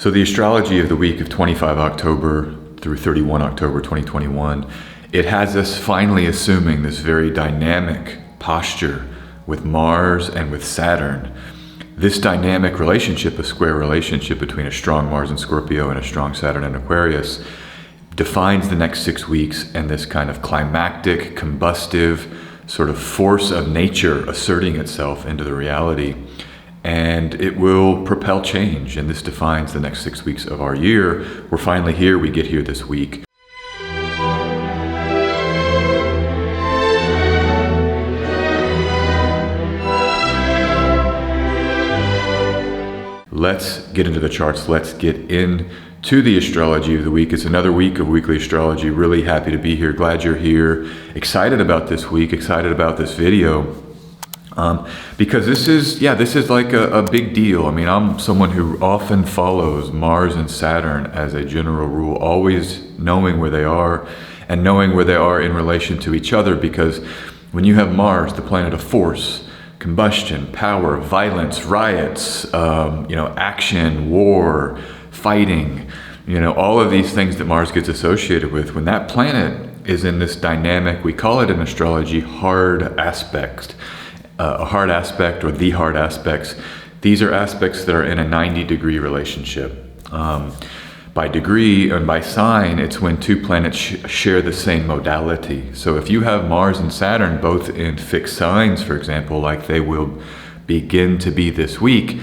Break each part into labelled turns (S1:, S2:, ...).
S1: So the astrology of the week of 25 October through 31 October 2021, it has us finally assuming this very dynamic posture with Mars and with Saturn. This dynamic relationship, a square relationship between a strong Mars in Scorpio and a strong Saturn in Aquarius, defines the next 6 weeks, and this kind of climactic, combustive sort of force of nature asserting itself into the reality. And it will propel change, and this defines the next 6 weeks of our year. We're finally here, we get here this week. Let's get into the charts, let's get into the astrology of the week. It's another week of weekly astrology. Really happy to be here, glad you're here. Excited about this week, excited about this video. Because this is like a big deal. I mean, I'm someone who often follows Mars and Saturn as a general rule, always knowing where they are and knowing where they are in relation to each other, because when you have Mars, the planet of force, combustion, power, violence, riots, action, war, fighting, all of these things that Mars gets associated with, when that planet is in this dynamic, we call it in astrology hard aspect. A hard aspect, or the hard aspects. These are aspects that are in a 90-degree relationship. By degree and by sign, it's when two planets share the same modality. So if you have Mars and Saturn both in fixed signs, for example, like they will begin to be this week,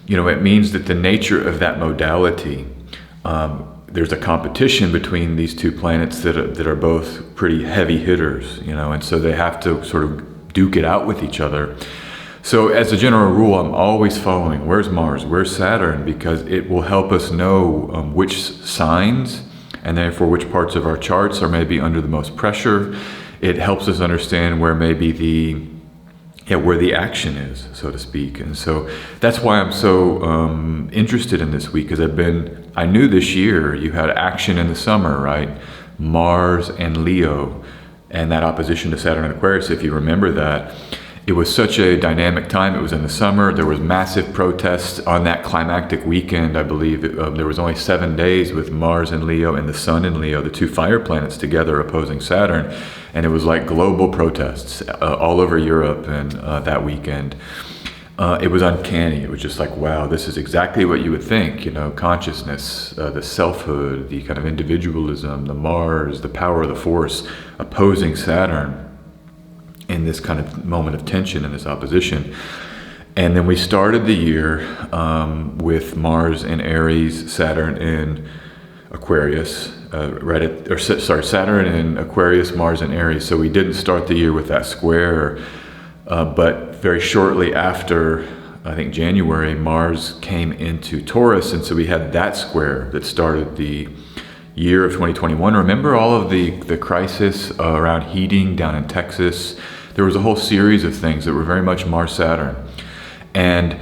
S1: it means that the nature of that modality, there's a competition between these two planets that are both pretty heavy hitters, and so they have to sort of duke it out with each other. So as a general rule, I'm always following where's Mars, where's Saturn, because it will help us know which signs and therefore which parts of our charts are maybe under the most pressure. It helps us understand where maybe where the action is, so to speak. And so that's why I'm so interested in this week, because I knew this year you had action in the summer, right? Mars and Leo, and that opposition to Saturn and Aquarius, if you remember that. It was such a dynamic time. It was in the summer. There was massive protests on that climactic weekend, I believe. There was only 7 days with Mars and Leo and the Sun in Leo, the two fire planets together opposing Saturn. And it was like global protests all over Europe and that weekend. It was uncanny. It was just like, wow, this is exactly what you would think, consciousness, the selfhood, the kind of individualism, the Mars, the power of the force opposing Saturn in this kind of moment of tension and this opposition. And then we started the year with Mars in Aries, Saturn in Aquarius, Saturn in Aquarius, Mars in Aries. So we didn't start the year with that square, but very shortly after, I think January, Mars came into Taurus, and so we had that square that started the year of 2021. Remember all of the crisis around heating down in Texas? There was a whole series of things that were very much Mars-Saturn. And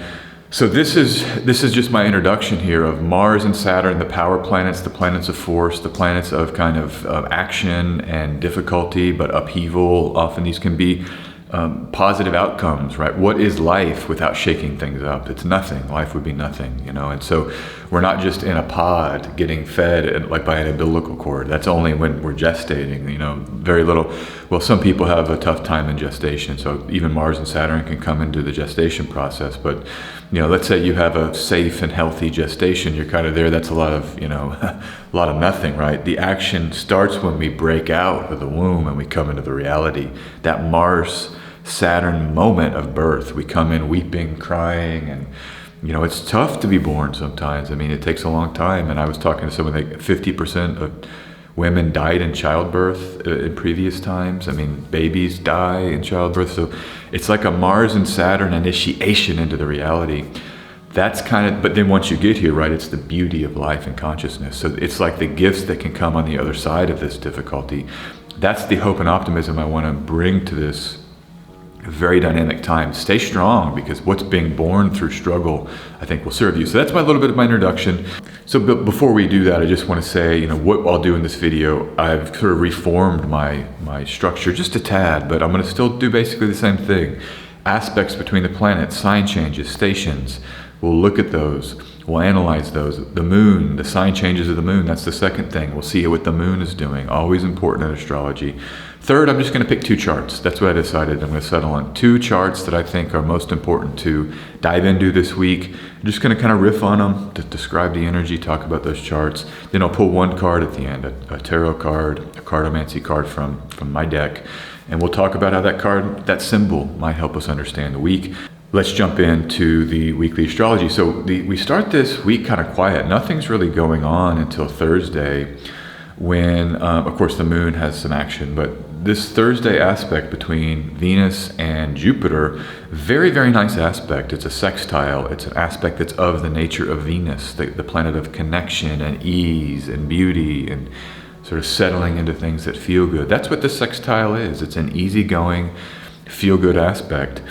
S1: so this is just my introduction here of Mars and Saturn, the power planets, the planets of force, the planets of kind of action and difficulty, but upheaval. Often these can be positive outcomes, right? What is life without shaking things up? It's nothing. Life would be nothing, And so we're not just in a pod getting fed like by an umbilical cord. That's only when we're gestating, very little. Well, some people have a tough time in gestation. So even Mars and Saturn can come into the gestation process. But, let's say you have a safe and healthy gestation. You're kind of there. That's a lot of, a lot of nothing, right? The action starts when we break out of the womb and we come into the reality. That Mars-Saturn moment of birth. We come in weeping, crying, and it's tough to be born sometimes. I mean, it takes a long time. And I was talking to someone, like 50% of women died in childbirth in previous times. I mean, babies die in childbirth. So it's like a Mars and Saturn initiation into the reality. That's but then once you get here, right, it's the beauty of life and consciousness. So it's like the gifts that can come on the other side of this difficulty. That's the hope and optimism I want to bring to this very dynamic time. Stay strong, because what's being born through struggle, I think, will serve you. So that's a little bit of my introduction. So before we do that, I just want to say, what I'll do in this video, I've sort of reformed my structure just a tad, but I'm going to still do basically the same thing. Aspects between the planets, sign changes, stations. We'll look at those. We'll analyze those. The moon, the sign changes of the moon, that's the second thing. We'll see what the moon is doing. Always important in astrology. Third, I'm just going to pick 2 charts. That's what I decided. I'm going to settle on 2 charts that I think are most important to dive into this week. I'm just going to kind of riff on them, to describe the energy, talk about those charts. Then I'll pull 1 card at the end, a tarot card, a cartomancy card from my deck. And we'll talk about how that card, that symbol, might help us understand the week. Let's jump into the weekly astrology. So we start this week kind of quiet. Nothing's really going on until Thursday, when, of course, the moon has some action. But this Thursday aspect between Venus and Jupiter, very, very nice aspect. It's a sextile. It's an aspect that's of the nature of Venus, the planet of connection and ease and beauty and sort of settling into things that feel good. That's what the sextile is. It's an easygoing, feel-good aspect.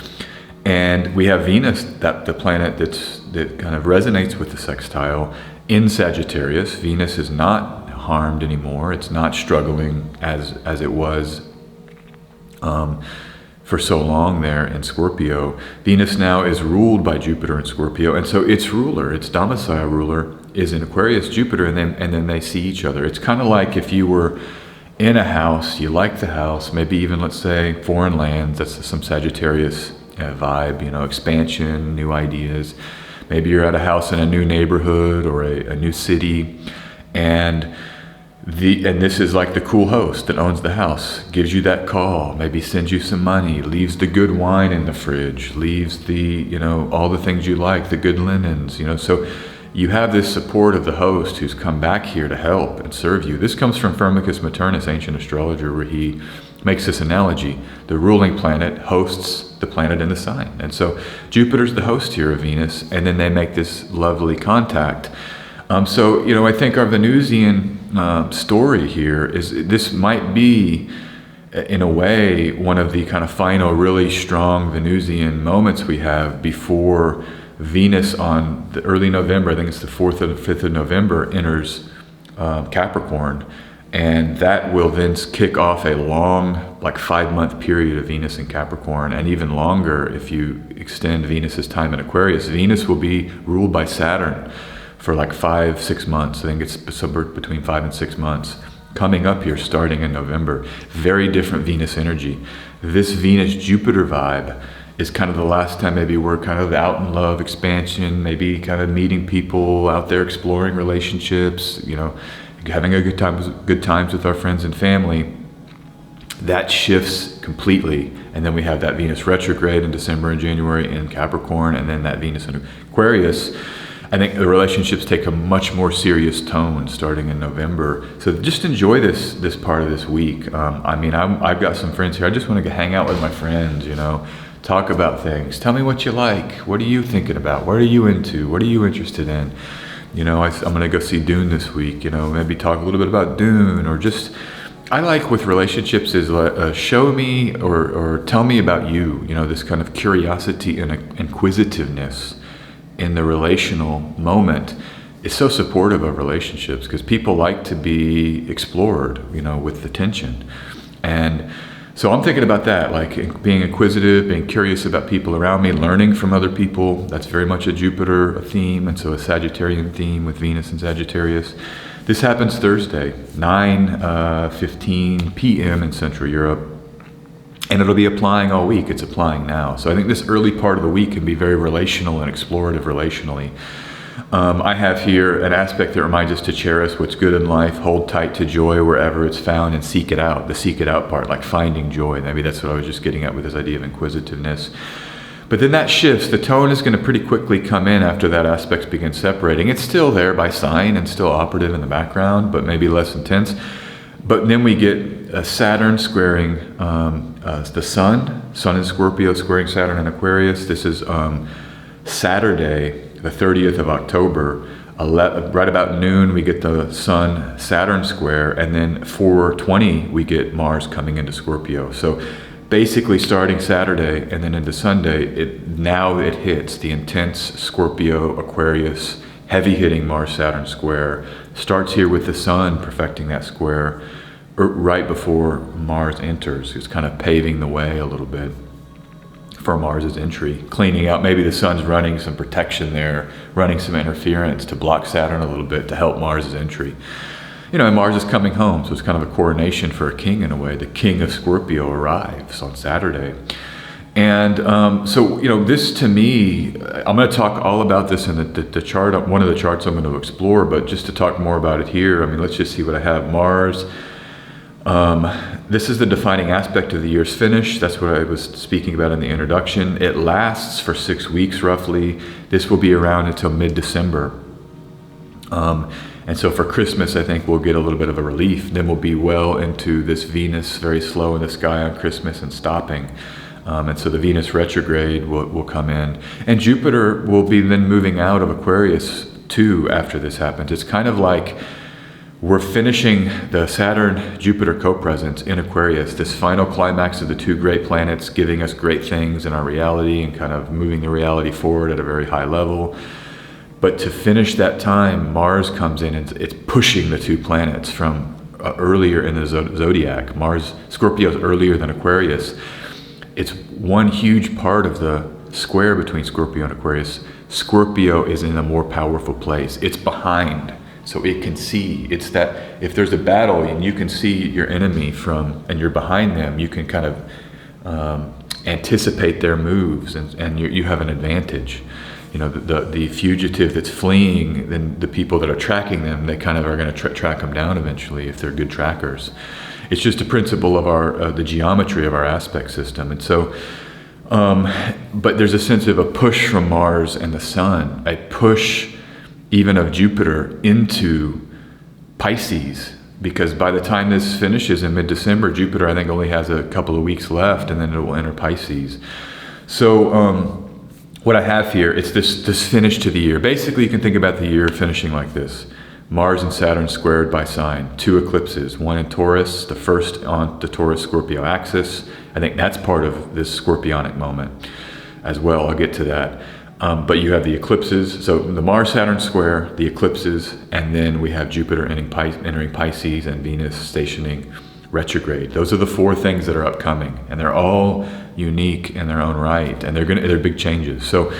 S1: And we have Venus, the planet that kind of resonates with the sextile, in Sagittarius. Venus is not harmed anymore. It's not struggling as it was for so long there in Scorpio. Venus now is ruled by Jupiter in Scorpio, and so its ruler, its domicile ruler, is in Aquarius, Jupiter, and then they see each other. It's kind of like if you were in a house, you like the house, maybe even, let's say, foreign lands. That's some Sagittarius vibe, expansion, new ideas. Maybe you're at a house in a new neighborhood or a new city, and this is like the cool host that owns the house, gives you that call, maybe sends you some money, leaves the good wine in the fridge, leaves the, all the things you like, the good linens, so you have this support of the host who's come back here to help and serve you. This comes from Firmicus Maternus, ancient astrologer, where he makes this analogy. The ruling planet hosts the planet in the sign. And so Jupiter's the host here of Venus, and then they make this lovely contact. So, I think our Venusian story here is this might be, in a way, one of the kind of final, really strong Venusian moments we have before Venus on the early November, I think it's the 4th or the 5th of November, enters Capricorn. And that will then kick off a long, like 5-month period of Venus in Capricorn, and even longer if you extend Venus's time in Aquarius. Venus will be ruled by Saturn for like 5-6 months. I think it's between 5 and 6 months. Coming up here, starting in November. Very different Venus energy. This Venus-Jupiter vibe is kind of the last time maybe we're kind of out in love, expansion, maybe kind of meeting people out there, exploring relationships, having a good times with our friends and family. That shifts completely, and then we have that Venus retrograde in December and January in Capricorn, and then that Venus in Aquarius. I think the relationships take a much more serious tone starting in November. So just enjoy this part of this week. I've got some friends here. I just want to hang out with my friends, talk about things. Tell me what you like. What are you thinking about? What are you into? What are you interested in? I'm going to go see Dune this week, maybe talk a little bit about Dune, or just, I like with relationships is show me or tell me about you, this kind of curiosity and inquisitiveness in the relational moment is so supportive of relationships, because people like to be explored, with the tension. And so I'm thinking about that, like being inquisitive, being curious about people around me, learning from other people. That's very much a Jupiter theme, and so a Sagittarian theme with Venus and Sagittarius. This happens Thursday, 9:15 p.m. in Central Europe, and it'll be applying all week. It's applying now. So I think this early part of the week can be very relational and explorative relationally. I have here an aspect that reminds us to cherish what's good in life, hold tight to joy wherever it's found, and seek it out. The seek it out part, like finding joy. Maybe that's what I was just getting at with this idea of inquisitiveness. But then that shifts. The tone is going to pretty quickly come in after that aspects begin separating. It's still there by sign and still operative in the background, but maybe less intense. But then we get a Saturn squaring the Sun in Scorpio squaring Saturn in Aquarius. This is Saturday, the 30th of October, right about noon, we get the Sun-Saturn square, and then 4:20, we get Mars coming into Scorpio. So basically starting Saturday and then into Sunday, it hits the intense Scorpio-Aquarius, heavy-hitting Mars-Saturn square. Starts here with the Sun perfecting that square right before Mars enters. It's kind of paving the way a little bit for Mars's entry, cleaning out. Maybe the sun's running some protection there, running some interference to block Saturn a little bit to help Mars's entry. And Mars is coming home, so it's kind of a coronation for a king in a way. The king of Scorpio arrives on Saturday. And so, this to me, I'm going to talk all about this in the chart, one of the charts I'm going to explore, but just to talk more about it here, let's just see what I have. Mars, this is the defining aspect of the year's finish. That's what I was speaking about in the introduction. It lasts for 6 weeks roughly. This will be around until mid-December. And so for Christmas, I think we'll get a little bit of a relief. Then we'll be well into this Venus, very slow in the sky on Christmas and stopping. And so the Venus retrograde will come in. And Jupiter will be then moving out of Aquarius too after this happens. It's kind of like we're finishing the Saturn-Jupiter co-presence in Aquarius, this final climax of the two great planets giving us great things in our reality and kind of moving the reality forward at a very high level. But to finish that time, Mars comes in and it's pushing the two planets from earlier in the zodiac. Mars, Scorpio is earlier than Aquarius. It's one huge part of the square between Scorpio and Aquarius. Scorpio is in a more powerful place. It's behind, so it can see. It's that if there's a battle and you can see your enemy and you're behind them, you can kind of anticipate their moves and you have an advantage. The fugitive that's fleeing, then the people that are tracking them, they kind of are going to track them down eventually if they're good trackers. It's just a principle of the geometry of our aspect system. And so, but there's a sense of a push from Mars and the sun, a push even of Jupiter into Pisces, because by the time this finishes in mid-December, Jupiter, I think, only has a couple of weeks left, and then it will enter Pisces. So, what I have here, it's this finish to the year. Basically, you can think about the year finishing like this. Mars and Saturn squared by sign, 2 eclipses, one in Taurus, the first on the Taurus-Scorpio axis. I think that's part of this scorpionic moment as well. I'll get to that. But you have the eclipses, so the Mars-Saturn square, the eclipses, and then we have Jupiter entering Pisces and Venus stationing retrograde. Those are the 4 things that are upcoming, and they're all unique in their own right, and they're big changes. So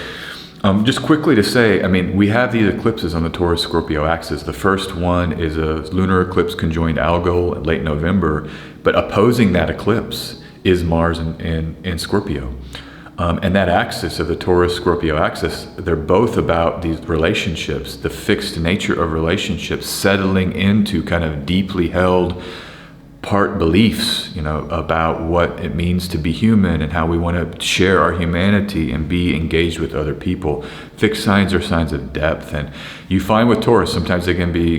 S1: just quickly to say, we have these eclipses on the Taurus-Scorpio axis. The first one is a lunar eclipse conjoined Algol in late November, but opposing that eclipse is Mars in Scorpio. And that axis of the Taurus-Scorpio axis, they're both about these relationships, the fixed nature of relationships, settling into kind of deeply held part beliefs, about what it means to be human and how we want to share our humanity and be engaged with other people. Fixed signs are signs of depth, and you find with Taurus sometimes they can be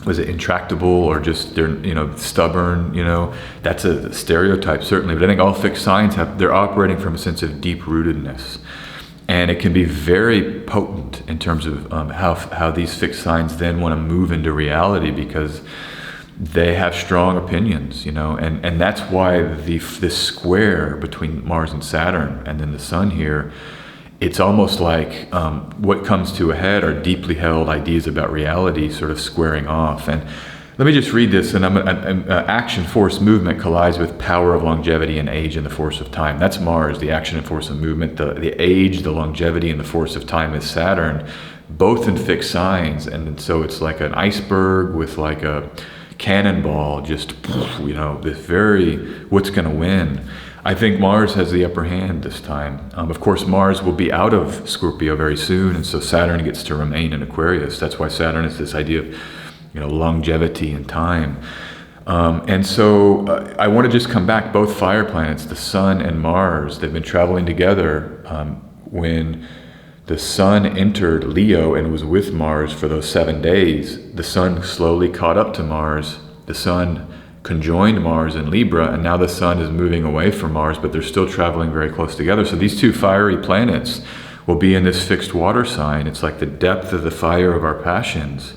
S1: intractable or just they're stubborn. That's a stereotype certainly, but I think all fixed signs they're operating from a sense of deep rootedness, and it can be very potent in terms of how these fixed signs then want to move into reality because they have strong opinions, and that's why this square between Mars and Saturn and then the sun here, it's almost like what comes to a head are deeply held ideas about reality sort of squaring off. And let me just read this, and action, force, movement collides with power of longevity and age and the force of time. That's Mars, the action and force of movement. The age, the longevity, and the force of time is Saturn, both in fixed signs. And so it's like an iceberg with like a cannonball, just this very what's going to win. I think Mars has the upper hand this time. Of course, Mars will be out of Scorpio very soon, and so Saturn gets to remain in Aquarius. That's why Saturn is this idea of longevity and time. And so I want to just come back. Both fire planets, the Sun and Mars, they've been traveling together. When the Sun entered Leo and was with Mars for those 7 days, the Sun slowly caught up to Mars. The Sun conjoined Mars in Libra, and now the Sun is moving away from Mars, but they're still traveling very close together. So these 2 fiery planets will be in this fixed water sign. It's like the depth of the fire of our passions,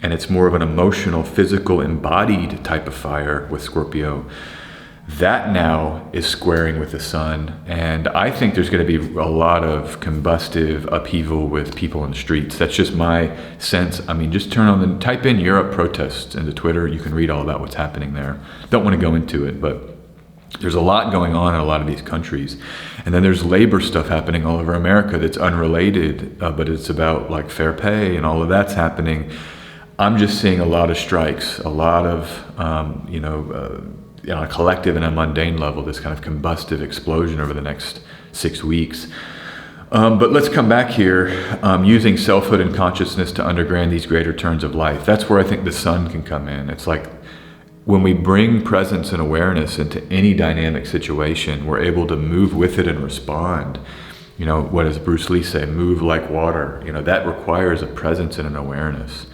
S1: and it's more of an emotional, physical, embodied type of fire with Scorpio. That now is squaring with the sun, and I think there's going to be a lot of combustive upheaval with people in the streets. That's just my sense. Just type in Europe protests into Twitter. You can read all about what's happening there. Don't want to go into it, but There's a lot going on in a lot of these countries. And then there's labor stuff happening all over America that's unrelated, but it's about like fair pay and all of that's happening. I'm just seeing a lot of strikes, a lot of, on a collective and a mundane level, this kind of combustive explosion over the next 6 weeks. But let's come back here, using selfhood and consciousness to understand these greater turns of life. That's where I think the sun can come in. It's like when we bring presence and awareness into any dynamic situation, we're able to move with it and respond. What does Bruce Lee say? Move like water. That requires a presence and an awareness.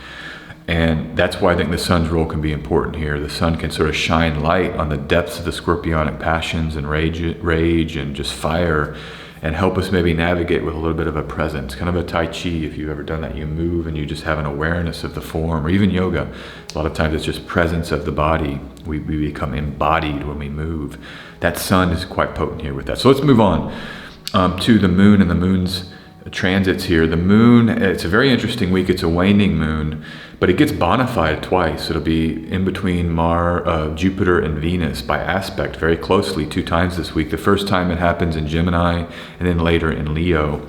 S1: And that's why I think the sun's role can be important here. The sun can sort of shine light on the depths of the scorpionic passions and rage and just fire, and help us maybe navigate with a little bit of a presence, kind of a Tai Chi. If you've ever done that, you move and you just have an awareness of the form, or even yoga. A lot of times it's just presence of the body. We become embodied when we move. That sun is quite potent here with that. So let's move on to the moon and the moon's transits here. The moon, it's a very interesting week. It's a waning moon, but it gets bona fide twice. It'll be in between Jupiter and Venus by aspect very closely 2 times this week. The first time it happens in Gemini, and then later in Leo.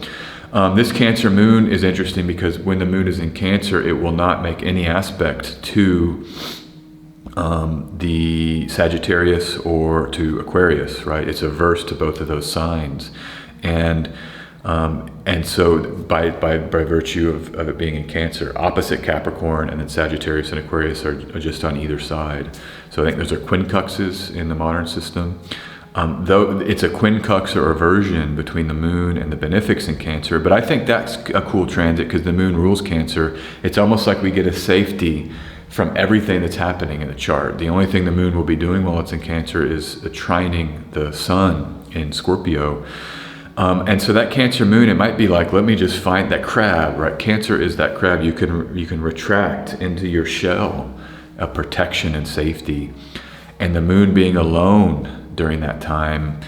S1: This Cancer moon is interesting because when the moon is in Cancer, it will not make any aspect to the Sagittarius or to Aquarius, right? It's averse to both of those signs. And so by virtue of it being in Cancer, opposite Capricorn, and then Sagittarius and Aquarius are just on either side. So I think those are quincunxes in the modern system. Though it's a quincunx or aversion between the moon and the benefics in Cancer, but I think that's a cool transit because the moon rules Cancer. It's almost like we get a safety from everything that's happening in the chart. The only thing the moon will be doing while it's in Cancer is trining the sun in Scorpio. And so that Cancer moon, it might be like, let me just find that crab, right? Cancer is that crab. You can retract into your shell of protection and safety. And the moon being alone during that time,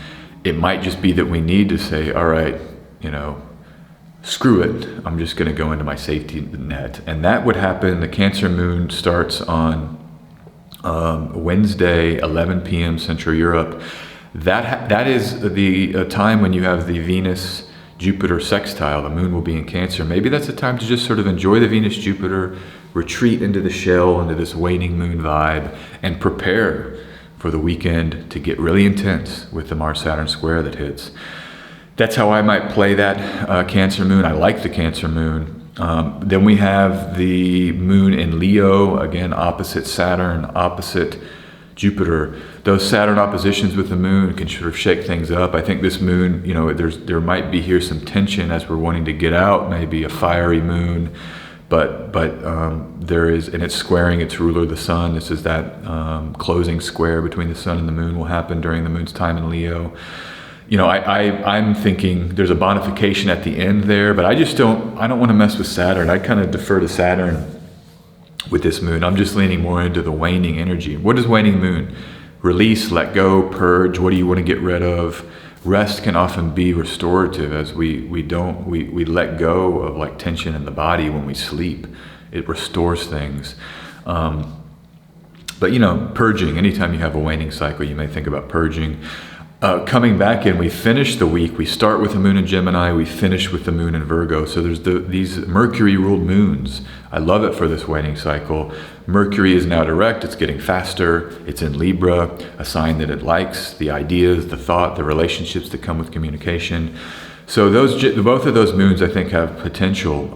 S1: it might just be that we need to say, all right, screw it. I'm just going to go into my safety net. And that would happen. The Cancer moon starts on Wednesday, 11 p.m. Central Europe. That is the time when you have the Venus-Jupiter sextile. The moon will be in Cancer. Maybe that's a time to just sort of enjoy the Venus-Jupiter, retreat into the shell, into this waning moon vibe, and prepare for the weekend to get really intense with the Mars-Saturn square that hits. That's how I might play that Cancer moon. I like the Cancer moon. Then we have the moon in Leo, again, opposite Saturn, opposite Jupiter. Those Saturn oppositions with the moon can sort of shake things up. I think this moon, there might be here some tension as we're wanting to get out, maybe a fiery moon, but there is, and it's squaring its ruler, the sun. This is that closing square between the sun and the moon will happen during the moon's time in Leo. I'm thinking there's a bonification at the end there, but I don't want to mess with Saturn. I kind of defer to Saturn with this moon. I'm just leaning more into the waning energy. What is waning moon? Release, let go, purge. What do you want to get rid of? Rest can often be restorative as we let go of like tension in the body when we sleep. It restores things. But purging, anytime you have a waning cycle, you may think about purging. Coming back in, we finish the week. We start with the moon in Gemini. We finish with the moon in Virgo. So there's these Mercury-ruled moons. I love it for this waning cycle. Mercury is now direct. It's getting faster. It's in Libra, a sign that it likes the ideas, the thought, the relationships that come with communication. So both of those moons, I think, have potential.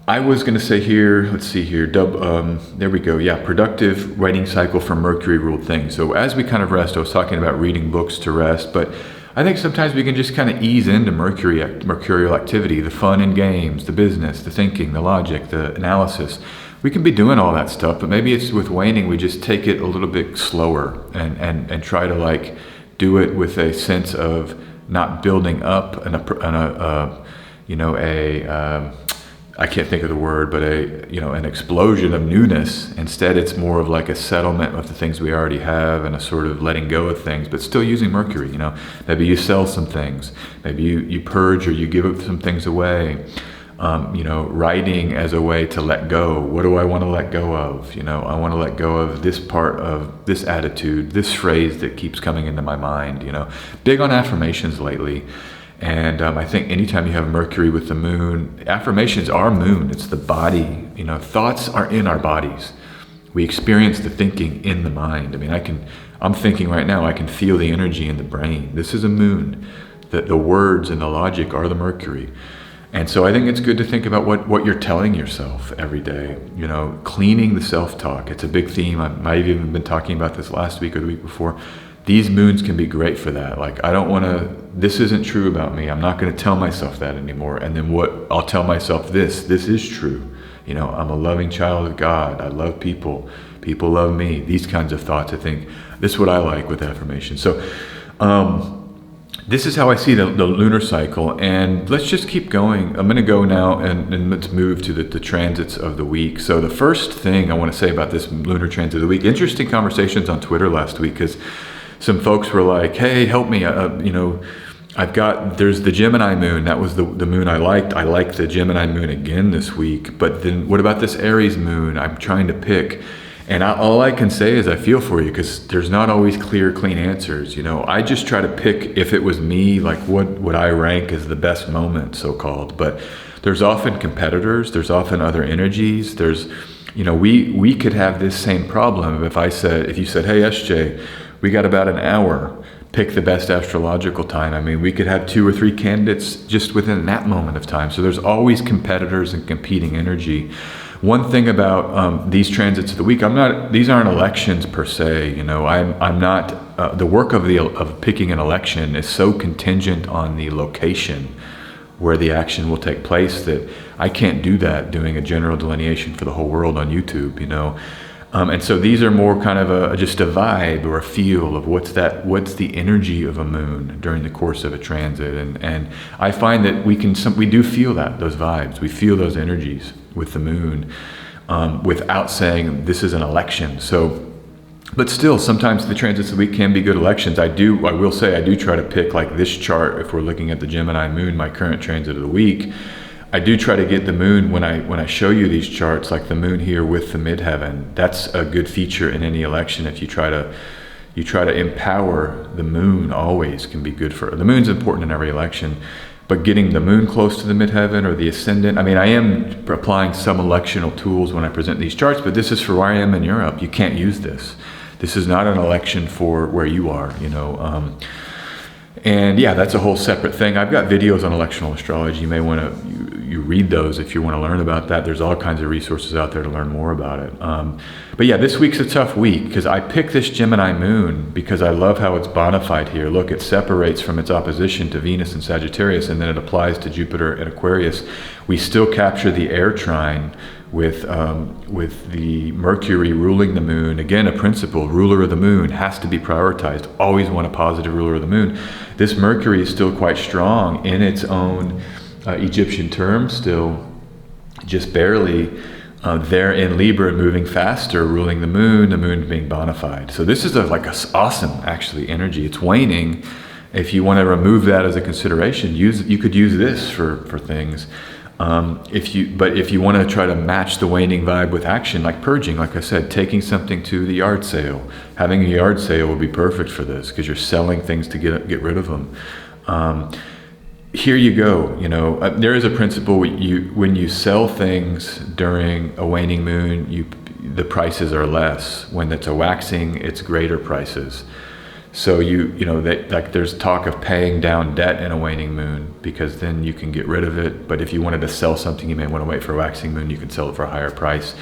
S1: I was going to say here, let's see here, there we go. Yeah, productive waning cycle for Mercury-ruled things. So as we kind of rest, I was talking about reading books to rest, but I think sometimes we can just kind of ease into mercurial activity, the fun and games, the business, the thinking, the logic, the analysis. We can be doing all that stuff, but maybe it's with waning, we just take it a little bit slower and try to like do it with a sense of not building up I can't think of the word, but an explosion of newness. Instead, it's more of like a settlement of the things we already have and a sort of letting go of things, but still using Mercury. Maybe you sell some things, maybe you purge or you give some things away. writing as a way to let go. What do I want to let go of? I want to let go of this part of this attitude, this phrase that keeps coming into my mind. Big on affirmations lately. And I think anytime you have Mercury with the moon, affirmations are moon. It's the body. Thoughts are in our bodies. We experience the thinking in the mind. I'm thinking right now, I can feel the energy in the brain. This is a moon. The words and the logic are the Mercury. And so I think it's good to think about what you're telling yourself every day, cleaning the self-talk. It's a big theme. I might have even been talking about this last week or the week before. These moons can be great for that. Like, I don't want to, this isn't true about me. I'm not going to tell myself that anymore. And then I'll tell myself this is true. I'm a loving child of God. I love people. People love me. These kinds of thoughts, I think, this is what I like with affirmation. So, this is how I see the lunar cycle, and let's just keep going. I'm going to go now and let's move to the transits of the week. So the first thing I want to say about this lunar transit of the week, interesting conversations on Twitter last week, because some folks were like, hey, help me, there's the Gemini moon. That was the moon I liked. I like the Gemini moon again this week, but then what about this Aries moon? I'm trying to pick. And all I can say is I feel for you, because there's not always clear, clean answers. I just try to pick, if it was me, like what would I rank as the best moment, so-called. But there's often competitors. There's often other energies. There's, we could have this same problem if you said, hey, SJ, we got about an hour. Pick the best astrological time. We could have 2 or 3 candidates just within that moment of time. So there's always competitors and competing energy. One thing about these transits of the week, these aren't elections per se. I'm not, the work of picking an election is so contingent on the location where the action will take place that I can't do that doing a general delineation for the whole world on YouTube, And so these are more kind of just a vibe or a feel of what's the energy of a moon during the course of a transit. And I find that we do feel those vibes. We feel those energies with the moon without saying this is an election. So, but still, sometimes the transits of the week can be good elections. I will say I do try to pick, like this chart, if we're looking at the Gemini moon, my current transit of the week, I do try to get the moon when I show you these charts, like the moon here with the midheaven. That's a good feature in any election. If you try to empower the moon, always can be good for. The moon's important in every election, but getting the moon close to the midheaven or the ascendant. I am applying some electional tools when I present these charts, but this is for where I am in Europe. You can't use this. This is not an election for where you are, And yeah, that's a whole separate thing. I've got videos on electional astrology. You may want to you read those if you want to learn about that. There's all kinds of resources out there to learn more about it. But yeah, this week's a tough week because I picked this Gemini moon because I love how it's bona fide here. Look, it separates from its opposition to Venus and Sagittarius, and then it applies to Jupiter and Aquarius. We still capture the air trine with the Mercury ruling the moon. Again, a principle, ruler of the moon has to be prioritized. Always want a positive ruler of the moon. This Mercury is still quite strong in its own Egyptian terms, still just barely there in Libra, moving faster, ruling the moon being bona fide. So this is like a awesome, actually, energy. It's waning. If you want to remove that as a consideration, you could use this for things. If you want to try to match the waning vibe with action, like purging, like I said, taking something to the yard sale, having a yard sale would be perfect for this because you're selling things to get rid of them. Here you go. There is a principle when you sell things during a waning moon, the prices are less. When it's a waxing, it's greater prices. So there's talk of paying down debt in a waning moon because then you can get rid of it. But if you wanted to sell something, you may want to wait for a waxing moon. You can sell it for a higher price.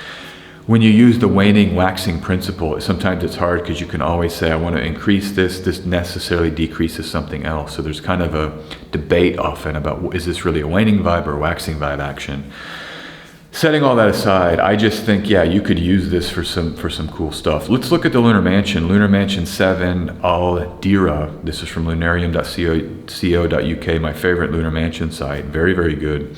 S1: When you use the waning waxing principle, sometimes it's hard because you can always say, I want to increase this. This necessarily decreases something else. So there's kind of a debate often about, is this really a waning vibe or a waxing vibe action? Setting all that aside, I just think, yeah, you could use this for some cool stuff. Let's look at the Lunar Mansion. Lunar Mansion 7 Al Dira. This is from lunarium.co.uk, my favorite Lunar Mansion site. Very, very good.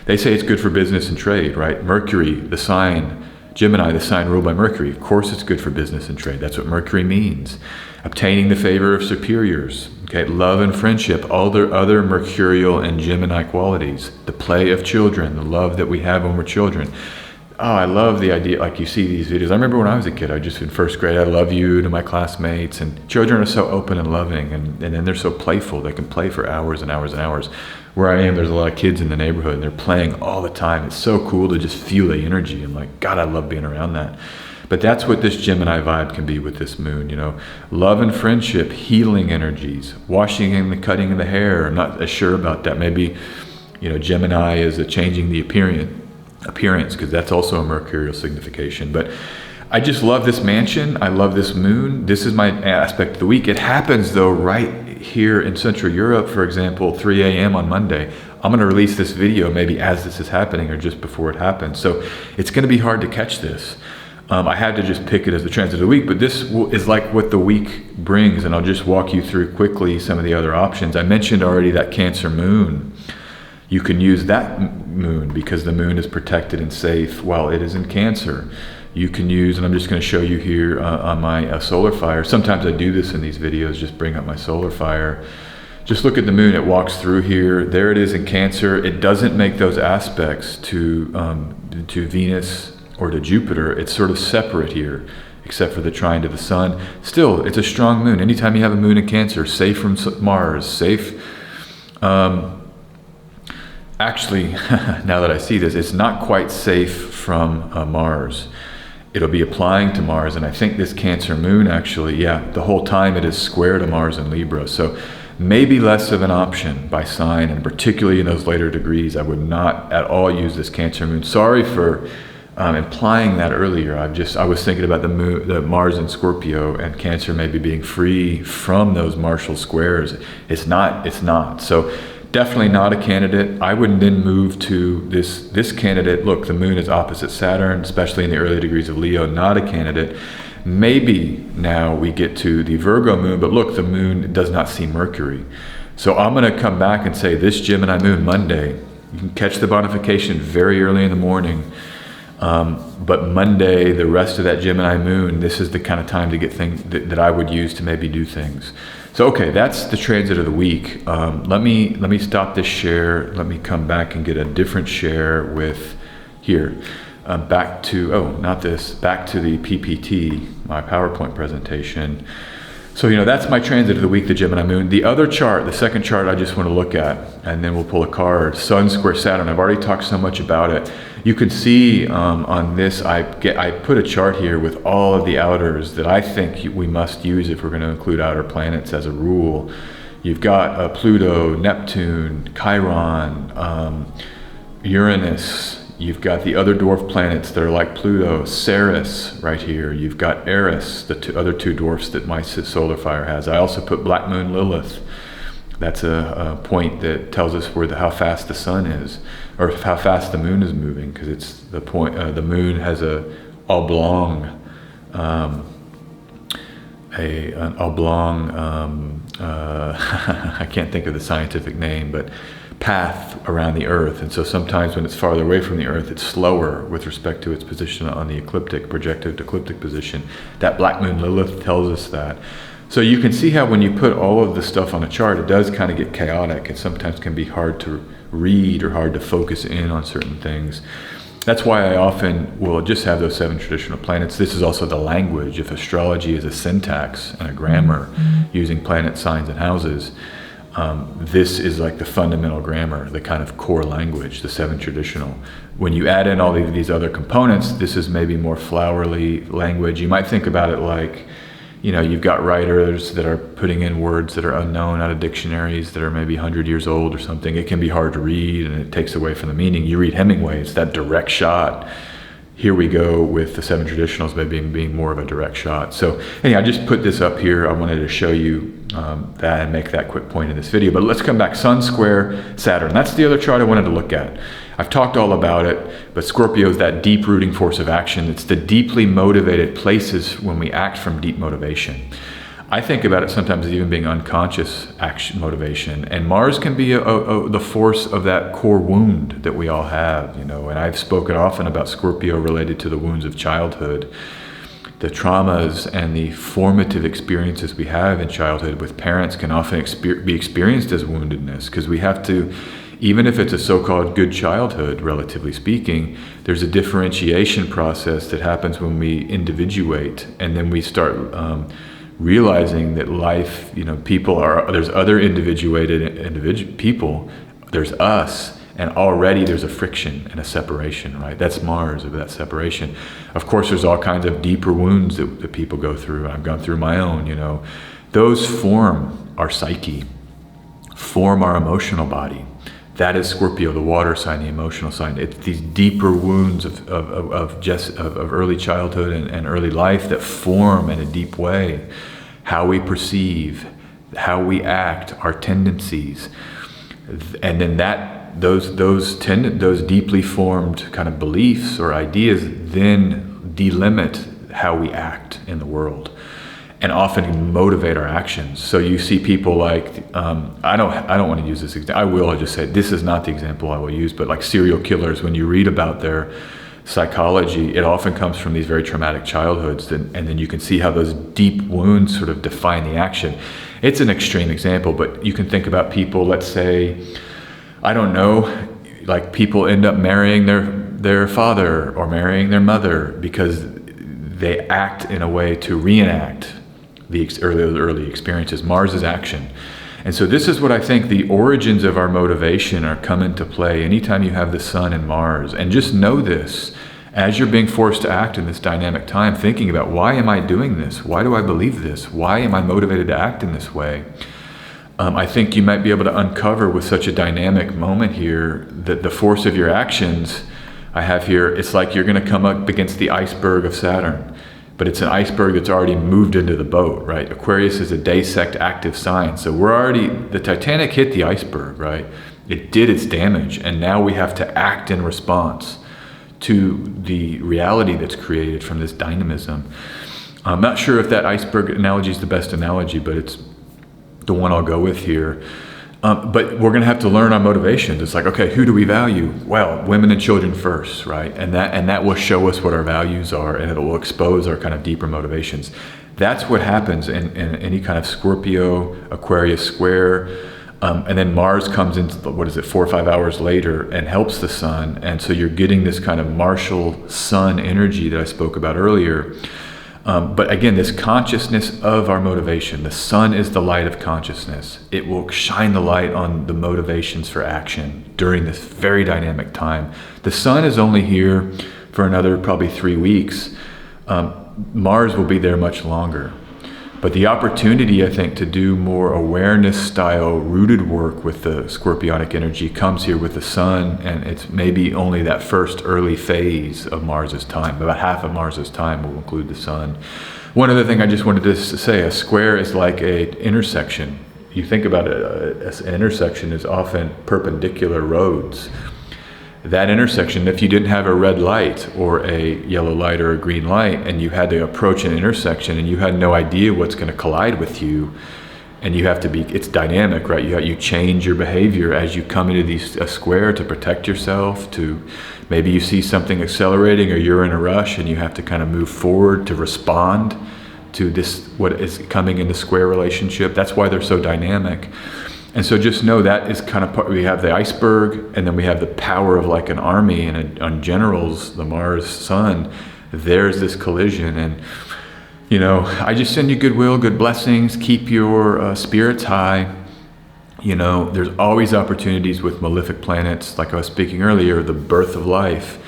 S1: They say it's good for business and trade, right? Mercury, the sign, Gemini, the sign ruled by Mercury. Of course it's good for business and trade. That's what Mercury means. Obtaining the favor of superiors. Okay, love and friendship, all the other Mercurial and Gemini qualities. The play of children, the love that we have when we're children. Oh, I love the idea, like you see these videos. I remember when I was a kid, I just in first grade, I love you to my classmates, and children are so open and loving, and then they're so playful. They can play for hours and hours and hours. Where I am, there's a lot of kids in the neighborhood, and they're playing all the time. It's so cool to just feel the energy. I'm like, God, I love being around that. But that's what this Gemini vibe can be with this moon, you know. Love and friendship, healing energies, washing and the cutting of the hair. I'm not as sure about that. Maybe, you know, Gemini is a changing the appearance, because that's also a mercurial signification. But I just love this mansion. I love this moon. This is my aspect of the week. It happens though right here in Central Europe, for example, 3 a.m. on Monday. I'm going to release this video maybe as this is happening or just before it happens. So it's going to be hard to catch this. I had to just pick it as the transit of the week, but this is like what the week brings, and I'll just walk you through quickly some of the other options. I mentioned already that Cancer moon. You can use that moon because the moon is protected and safe while it is in Cancer. You can use, and I'm just going to show you here on my solar fire. Sometimes I do this in these videos, just bring up my solar fire. Just look at the moon, it walks through here. There it is in Cancer. It doesn't make those aspects to Venus or to Jupiter. It's sort of separate here, except for the trine to the sun. Still, it's a strong moon. Anytime you have a moon in Cancer, safe from Mars, safe. Actually, now that I see this, it's not quite safe from Mars. It'll be applying to Mars, and I think this Cancer moon actually, yeah, the whole time it is square to Mars and Libra. So maybe less of an option by sign, and particularly in those later degrees. I would not at all use this Cancer moon. Sorry for implying that earlier. I was thinking about the moon, the Mars in Scorpio, and Cancer maybe being free from those Martial squares. It's not. So definitely not a candidate. I would then move to this candidate. Look, the moon is opposite Saturn, especially in the early degrees of Leo, not a candidate. Maybe now we get to the Virgo moon, but look, the moon does not see Mercury. So I'm going to come back and say this Gemini moon Monday, you can catch the bonification very early in the morning. But Monday, the rest of that Gemini moon, this is the kind of time to get things that I would use to maybe do things. So, okay, that's the transit of the week. Let me stop this share. Let me come back and get a different share with here. Back to, back to the PPT, my PowerPoint presentation. So, that's my transit of the week, the Gemini moon. The other chart, the second chart I just want to look at, and then we'll pull a card, Sun square Saturn. I've already talked so much about it. You can see on this, I put a chart here with all of the outers that I think we must use if we're going to include outer planets as a rule. You've got Pluto, Neptune, Chiron, Uranus. You've got the other dwarf planets that are like Pluto, Ceres right here. You've got Eris, the other two dwarfs that my solar fire has. I also put Black Moon Lilith. That's a point that tells us how fast the sun is, or how fast the moon is moving, because it's the point. The moon has an oblong I can't think of the scientific name, but path around the Earth, and so sometimes when it's farther away from the Earth, it's slower with respect to its position on the projected ecliptic position. That Black Moon Lilith tells us that. So you can see how when you put all of the stuff on a chart, it does kind of get chaotic, and sometimes can be hard to read or hard to focus in on certain things. That's why I often will just have those 7 traditional planets. This is also the language. If astrology is a syntax and a grammar using planet signs and houses, this is like the fundamental grammar, the kind of core language, the 7 traditional. When you add in all these other components, this is maybe more flowery language. You might think about it like, you've got writers that are putting in words that are unknown out of dictionaries that are maybe 100 years old or something. It can be hard to read, and it takes away from the meaning. You read Hemingway, it's that direct shot. Here we go with the 7 traditionals maybe being more of a direct shot. So anyway, I just put this up here. I wanted to show you that and make that quick point in this video. But let's come back. Sun square Saturn. That's the other chart I wanted to look at. I've talked all about it, but Scorpio is that deep rooting force of action. It's the deeply motivated places when we act from deep motivation. I think about it sometimes as even being unconscious action motivation, and Mars can be the force of that core wound that we all have, and I've spoken often about Scorpio related to the wounds of childhood, the traumas and the formative experiences we have in childhood with parents can often be experienced as woundedness, because we have to, even if it's a so-called good childhood, relatively speaking, there's a differentiation process that happens when we individuate, and then we start realizing that life, there's other individuated people, there's us, and already there's a friction and a separation, right? That's Mars, of that separation. Of course, there's all kinds of deeper wounds that people go through. I've gone through my own, Those form our psyche, form our emotional body. That is Scorpio, the water sign, the emotional sign. It's these deeper wounds of early childhood and early life that form in a deep way how we perceive, how we act, our tendencies, and then those deeply formed kind of beliefs or ideas then delimit how we act in the world, and often motivate our actions. So you see people like, I don't want to use this example. I'll just say, this is not the example I will use, but like serial killers, when you read about their psychology, it often comes from these very traumatic childhoods, and then you can see how those deep wounds sort of define the action. It's an extreme example, but you can think about people, let's say, I don't know, like people end up marrying their father or marrying their mother because they act in a way to reenact the early experiences. Mars is action. And so this is what I think the origins of our motivation are come into play anytime you have the sun and Mars. And just know this, as you're being forced to act in this dynamic time, thinking about, why am I doing this? Why do I believe this? Why am I motivated to act in this way? I think you might be able to uncover with such a dynamic moment here that the force of your actions I have here, it's like you're going to come up against the iceberg of Saturn. But it's an iceberg that's already moved into the boat, right? Aquarius is a day-sect active sign. So the Titanic hit the iceberg, right? It did its damage, and now we have to act in response to the reality that's created from this dynamism. I'm not sure if that iceberg analogy is the best analogy, but it's the one I'll go with here. But we're going to have to learn our motivations. It's like, okay, who do we value? Well, women and children first, right? And that will show us what our values are, and it will expose our kind of deeper motivations. That's what happens in any kind of Scorpio, Aquarius square. And then Mars comes in, 4 or 5 hours later and helps the sun. And so you're getting this kind of martial sun energy that I spoke about earlier. But again, this consciousness of our motivation, the sun is the light of consciousness. It will shine the light on the motivations for action during this very dynamic time. The sun is only here for another probably 3 weeks. Mars will be there much longer. But the opportunity, I think, to do more awareness-style rooted work with the scorpionic energy comes here with the sun, and it's maybe only that first early phase of Mars's time. About half of Mars's time will include the sun. One other thing I just wanted to say, a square is like an intersection. You think about it, an intersection is often perpendicular roads. That intersection, if you didn't have a red light or a yellow light or a green light, and you had to approach an intersection and you had no idea what's going to collide with you, and you have to be, it's dynamic, right? You change your behavior as you come into a square to protect yourself, to maybe you see something accelerating or you're in a rush and you have to kind of move forward to respond to this, what is coming in the square relationship. That's why they're so dynamic. And so just know that is kind of part, we have the iceberg, and then we have the power of like an army, and on generals, the Mars sun, there's this collision. And, I just send you goodwill, good blessings, keep your spirits high. There's always opportunities with malefic planets, like I was speaking earlier, the birth of life.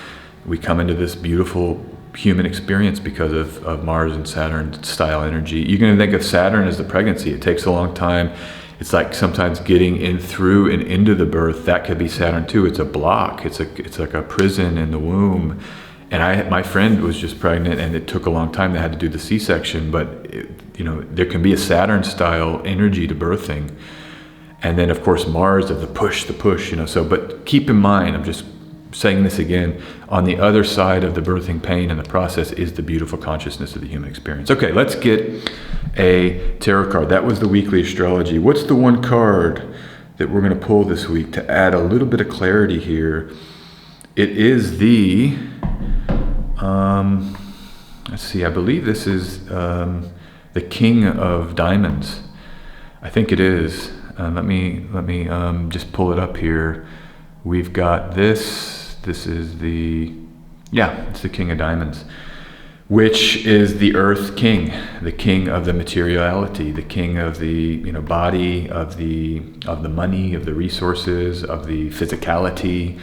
S1: We come into this beautiful human experience because of Mars and Saturn style energy. You're going to think of Saturn as the pregnancy. It takes a long time. It's like sometimes getting in through and into the birth. That could be Saturn too. It's a block. It's like a prison in the womb. And my friend was just pregnant, and it took a long time. They had to do the C-section, but there can be a Saturn style energy to birthing. And then of course Mars of the push, So, but keep in mind, I'm just saying this again, on the other side of the birthing pain and the process is the beautiful consciousness of the human experience. Okay, let's get a tarot card. That was the weekly astrology. What's the one card that we're going to pull this week to add a little bit of clarity here? It is the, let's see, I believe this is the King of Diamonds. I think it is. Let me just pull it up here. We've got this. This is the, yeah, it's the King of Diamonds, which is the Earth King, the king of the materiality, the king of the body, of the money, of the resources, of the physicality.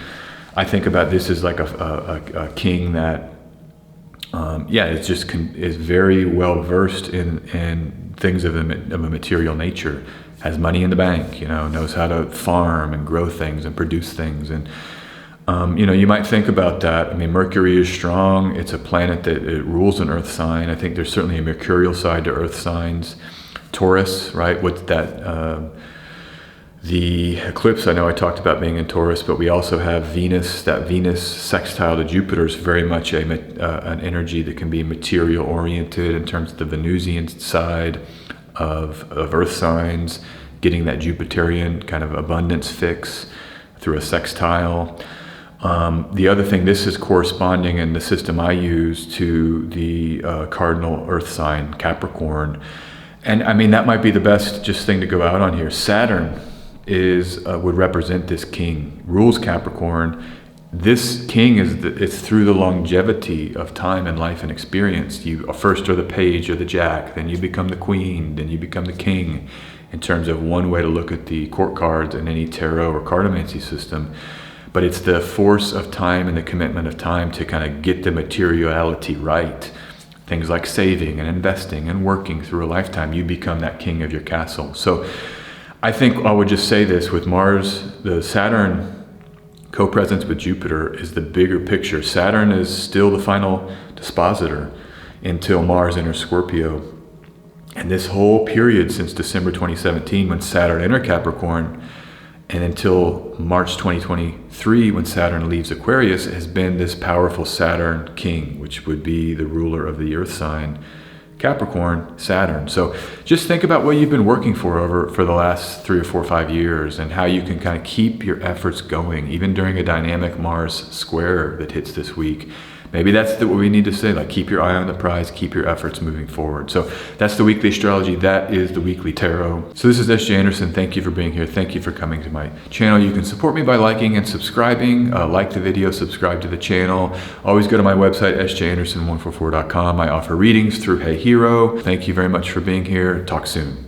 S1: I think about this as like a king that, it's just is very well versed in things of a material nature. Has money in the bank, knows how to farm and grow things and produce things. And, you might think about that. I mean, Mercury is strong. It's a planet that it rules an earth sign. I think there's certainly a mercurial side to earth signs. Taurus, right? With that, the eclipse, I know I talked about being in Taurus, but we also have Venus. That Venus sextile to Jupiter is very much an energy that can be material oriented in terms of the Venusian side of earth signs, getting that Jupiterian kind of abundance fix through a sextile. The other thing, this is corresponding in the system I use to the cardinal earth sign, Capricorn. And I mean, that might be the best just thing to go out on here. Saturn would represent this king, rules Capricorn. This king it's through the longevity of time and life and experience. You first are the page or the jack, then you become the queen, then you become the king, in terms of one way to look at the court cards in any tarot or cartomancy system. But it's the force of time and the commitment of time to kind of get the materiality right. Things like saving and investing and working through a lifetime, you become that king of your castle. So I think I would just say this with Mars, the Saturn co-presence with Jupiter is the bigger picture. Saturn is still the final dispositor until Mars enters Scorpio. And this whole period since December 2017 when Saturn entered Capricorn and until March 2023 when Saturn leaves Aquarius has been this powerful Saturn king, which would be the ruler of the earth sign, Capricorn, Saturn. So just think about what you've been working for the last 3 or 4 or 5 years and how you can kind of keep your efforts going, even during a dynamic Mars square that hits this week. Maybe that's what we need to say, like keep your eye on the prize, keep your efforts moving forward. So that's the weekly astrology. That is the weekly tarot. So this is S.J. Anderson. Thank you for being here. Thank you for coming to my channel. You can support me by liking and subscribing. Like the video, subscribe to the channel. Always go to my website, sjanderson144.com. I offer readings through Hey Hero. Thank you very much for being here. Talk soon.